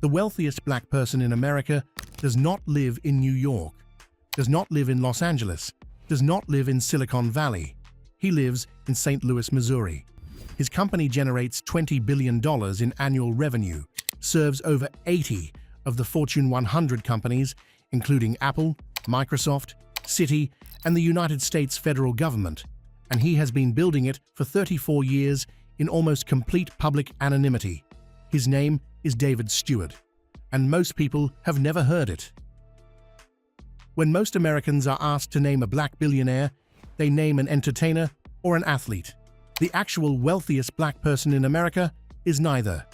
The wealthiest black person in America does not live in New York, does not live in Los Angeles, does not live in Silicon Valley. He lives in St. Louis, Missouri. His company generates $20 billion in annual revenue, serves over 80 of the Fortune 100 companies, including Apple, Microsoft, Citi, and the United States federal government, and he has been building it for 34 years in almost complete public anonymity. His name is David Steward, and most people have never heard it. When most Americans are asked to name a black billionaire, they name an entertainer or an athlete. The actual wealthiest black person in America is neither.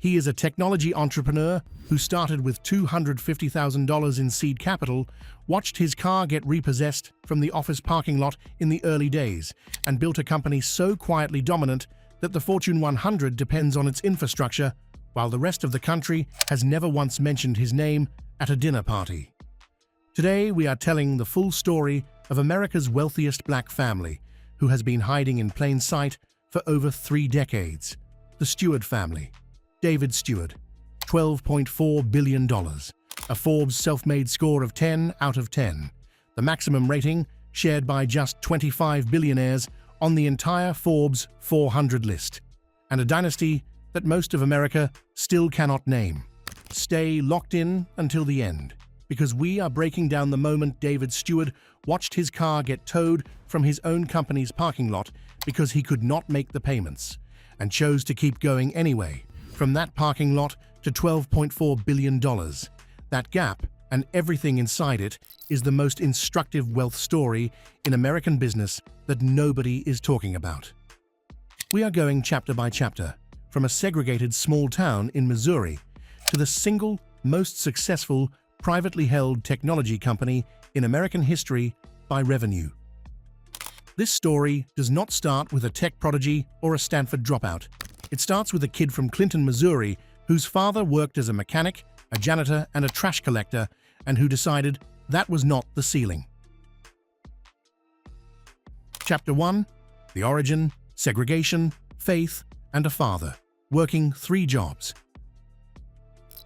He is a technology entrepreneur who started with $250,000 in seed capital, watched his car get repossessed from the office parking lot in the early days, and built a company so quietly dominant that the Fortune 100 depends on its infrastructure, while the rest of the country has never once mentioned his name at a dinner party. Today, we are telling the full story of America's wealthiest black family, who has been hiding in plain sight for over 3 decades. The Steward family. David Steward, $12.4 billion, a Forbes self-made score of 10 out of 10, the maximum rating shared by just 25 billionaires on the entire Forbes 400 list, and a dynasty that most of America still cannot name. Stay locked in until the end, because we are breaking down the moment David Steward watched his car get towed from his own company's parking lot because he could not make the payments, and chose to keep going anyway, from that parking lot to $12.4 billion. That gap, and everything inside it, is the most instructive wealth story in American business that nobody is talking about. We are going chapter by chapter, from a segregated small town in Missouri to the single most successful privately held technology company in American history by revenue. This story does not start with a tech prodigy or a Stanford dropout. It starts with a kid from Clinton, Missouri, whose father worked as a mechanic, a janitor, and a trash collector, and who decided that was not the ceiling. Chapter 1. The origin, segregation, faith, and a father, working 3 jobs.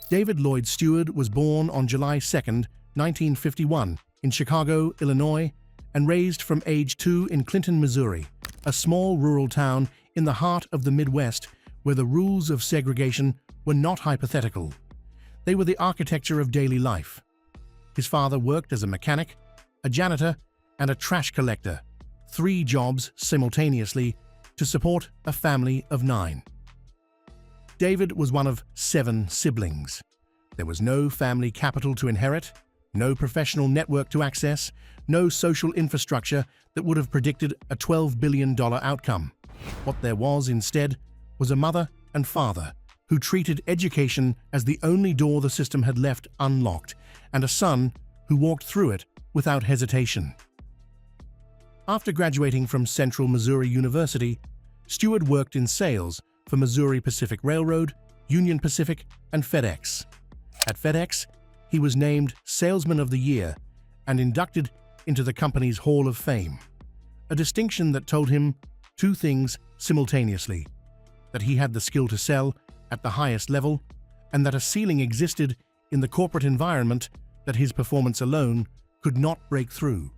David Lloyd Steward was born on July 2, 1951, in Chicago, Illinois, and raised from age 2 in Clinton, Missouri, a small rural town in the heart of the Midwest where the rules of segregation were not hypothetical. They were the architecture of daily life. His father worked as a mechanic, a janitor, and a trash collector, 3 jobs simultaneously to support a family of 9. David was one of 7 siblings. There was no family capital to inherit, no professional network to access, no social infrastructure that would have predicted a $12 billion outcome. What there was instead was a mother and father who treated education as the only door the system had left unlocked, and a son who walked through it without hesitation. After graduating from Central Missouri University, Steward worked in sales for Missouri Pacific Railroad, Union Pacific, and FedEx. At FedEx, he was named Salesman of the Year and inducted into the company's Hall of Fame, a distinction that told him 2 things simultaneously: that he had the skill to sell at the highest level, and that a ceiling existed in the corporate environment that his performance alone could not break through.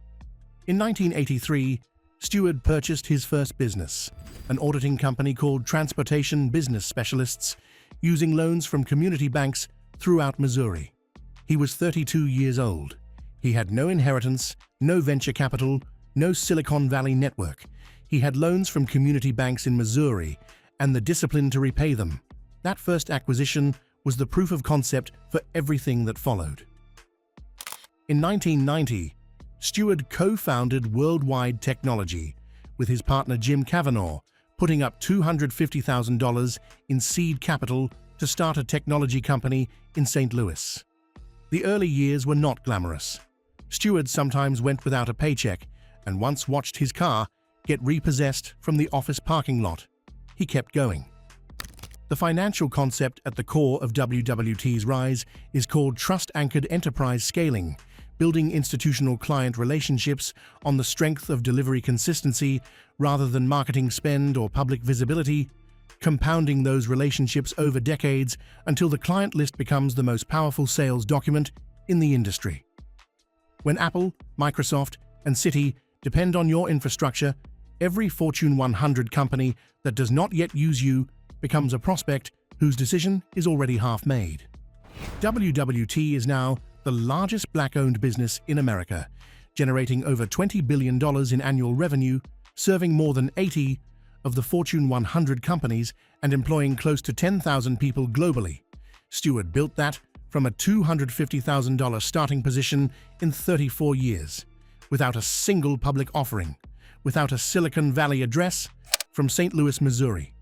In 1983, Steward purchased his first business, an auditing company called Transportation Business Specialists, using loans from community banks throughout Missouri. He was 32 years old. He had no inheritance, no venture capital, no Silicon Valley network. He had loans from community banks in Missouri and the discipline to repay them. That first acquisition was the proof of concept for everything that followed. In 1990, Steward co-founded Worldwide Technology with his partner Jim Cavanaugh, putting up $250,000 in seed capital to start a technology company in St. Louis. The early years were not glamorous. Steward sometimes went without a paycheck and once watched his car get repossessed from the office parking lot. He kept going. The financial concept at the core of WWT's rise is called trust-anchored enterprise scaling, building institutional client relationships on the strength of delivery consistency rather than marketing spend or public visibility. compounding those relationships over decades until the client list becomes the most powerful sales document in the industry. When Apple, Microsoft, and Citi depend on your infrastructure, every Fortune 100 company that does not yet use you becomes a prospect whose decision is already half made. WWT is now the largest Black-owned business in America, generating over $20 billion in annual revenue, serving more than 80 of the Fortune 100 companies and employing close to 10,000 people globally. Steward built that from a $250,000 starting position in 34 years, without a single public offering, without a Silicon Valley address, from St. Louis, Missouri.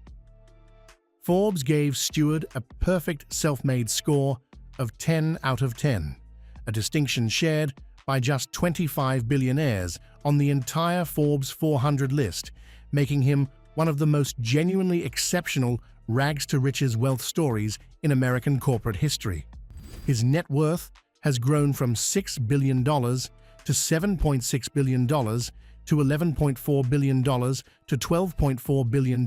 Forbes gave Steward a perfect self-made score of 10 out of 10, a distinction shared by just 25 billionaires on the entire Forbes 400 list, making him one of the most genuinely exceptional rags-to-riches wealth stories in American corporate history. His net worth has grown from $6 billion to $7.6 billion to $11.4 billion to $12.4 billion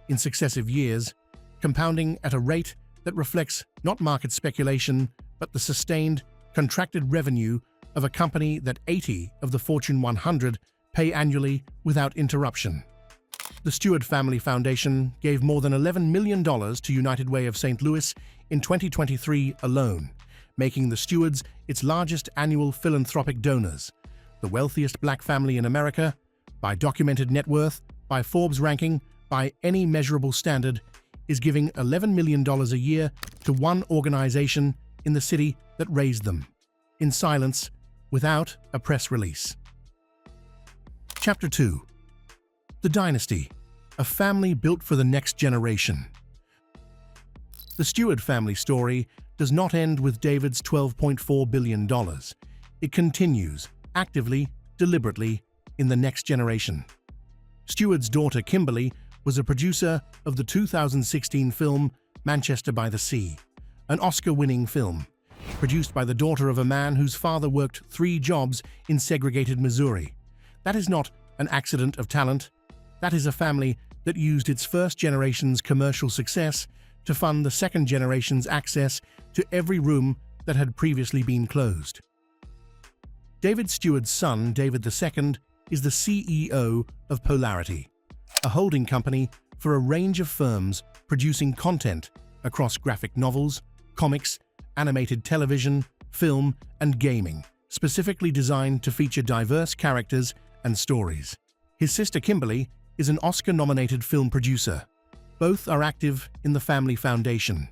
in successive years, compounding at a rate that reflects not market speculation, but the sustained, contracted revenue of a company that 80 of the Fortune 100 pay annually without interruption. The Steward Family Foundation gave more than $11 million to United Way of St. Louis in 2023 alone, making the Stewards its largest annual philanthropic donors. The wealthiest Black family in America, by documented net worth, by Forbes ranking, by any measurable standard, is giving $11 million a year to one organization in the city that raised them, in silence, without a press release. Chapter 2. The Dynasty, a family built for the next generation. The Steward family story does not end with David's $12.4 billion. It continues, actively, deliberately, in the next generation. Steward's daughter Kimberly was a producer of the 2016 film Manchester by the Sea, an Oscar-winning film, produced by the daughter of a man whose father worked 3 jobs in segregated Missouri. That is not an accident of talent. That is a family that used its first generation's commercial success to fund the second generation's access to every room that had previously been closed. David Steward's son, David II, is the CEO of Polarity, a holding company for a range of firms producing content across graphic novels, comics, animated television, film, and gaming, specifically designed to feature diverse characters and stories. His sister Kimberly is an Oscar-nominated film producer. Both are active in the Family Foundation.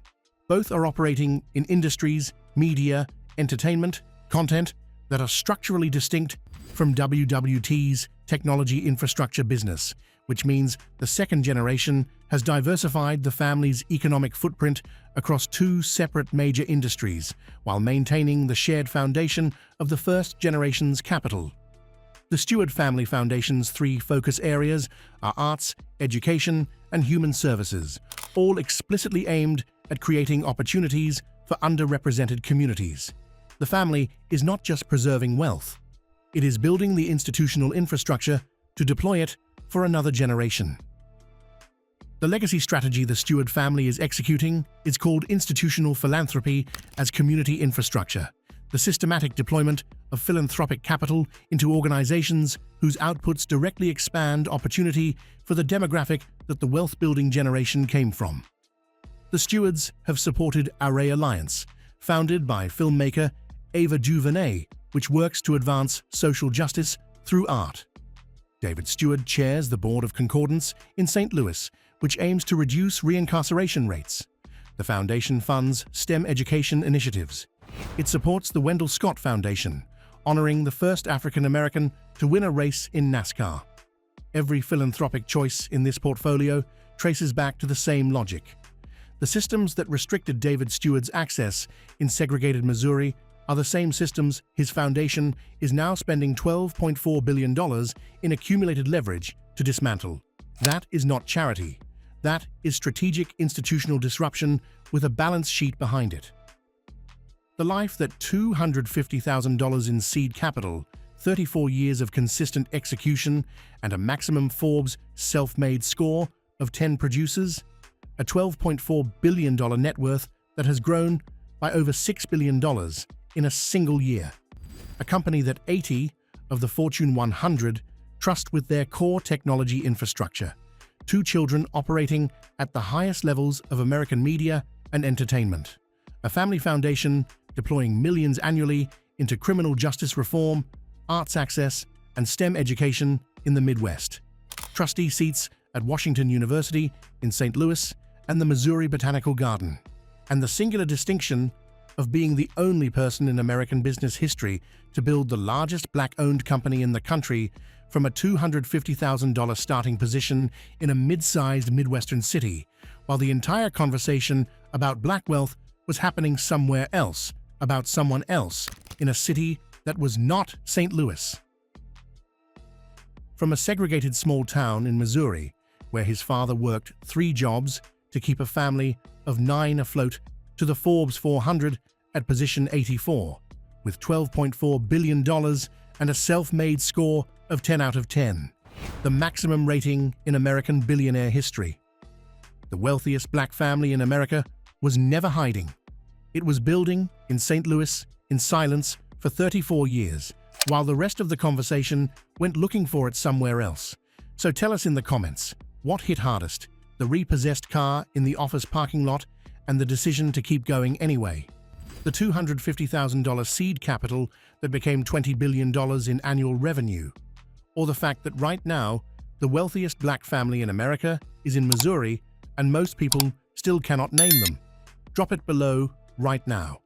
Both are operating in industries, media, entertainment, content that are structurally distinct from WWT's technology infrastructure business, which means the second generation has diversified the family's economic footprint across 2 separate major industries while maintaining the shared foundation of the first generation's capital. The Steward Family Foundation's 3 focus areas are arts, education, and human services, all explicitly aimed at creating opportunities for underrepresented communities. The family is not just preserving wealth, it is building the institutional infrastructure to deploy it for another generation. The legacy strategy the Steward family is executing is called institutional philanthropy as community infrastructure, the systematic deployment of philanthropic capital into organizations whose outputs directly expand opportunity for the demographic that the wealth-building generation came from. The Stewards have supported Array Alliance, founded by filmmaker Ava DuVernay, which works to advance social justice through art. David Steward chairs the board of Concordance in St. Louis, which aims to reduce reincarceration rates. The foundation funds STEM education initiatives. It supports the Wendell Scott Foundation, honoring the first African American to win a race in NASCAR. Every philanthropic choice in this portfolio traces back to the same logic. The systems that restricted David Steward's access in segregated Missouri are the same systems his foundation is now spending $12.4 billion in accumulated leverage to dismantle. That is not charity. That is strategic institutional disruption with a balance sheet behind it. The life that $250,000 in seed capital, 34 years of consistent execution, and a maximum Forbes self-made score of 10 producers a $12.4 billion net worth that has grown by over $6 billion in a single year. A company that 80 of the Fortune 100 trust with their core technology infrastructure. Two children operating at the highest levels of American media and entertainment. A family foundation deploying millions annually into criminal justice reform, arts access, and STEM education in the Midwest. Trustee seats at Washington University in St. Louis and the Missouri Botanical Garden. And the singular distinction of being the only person in American business history to build the largest black-owned company in the country from a $250,000 starting position in a mid-sized Midwestern city, while the entire conversation about black wealth was happening somewhere else, about someone else, in a city that was not St. Louis. From a segregated small town in Missouri, where his father worked 3 jobs to keep a family of 9 afloat, to the Forbes 400 at position 84, with $12.4 billion and a self-made score of 10 out of 10, the maximum rating in American billionaire history. The wealthiest black family in America was never hiding. It was building in St. Louis in silence for 34 years, while the rest of the conversation went looking for it somewhere else. So tell us in the comments, what hit hardest, the repossessed car in the office parking lot and the decision to keep going anyway? The $250,000 seed capital that became $20 billion in annual revenue? Or the fact that right now, the wealthiest black family in America is in Missouri and most people still cannot name them? Drop it below right now.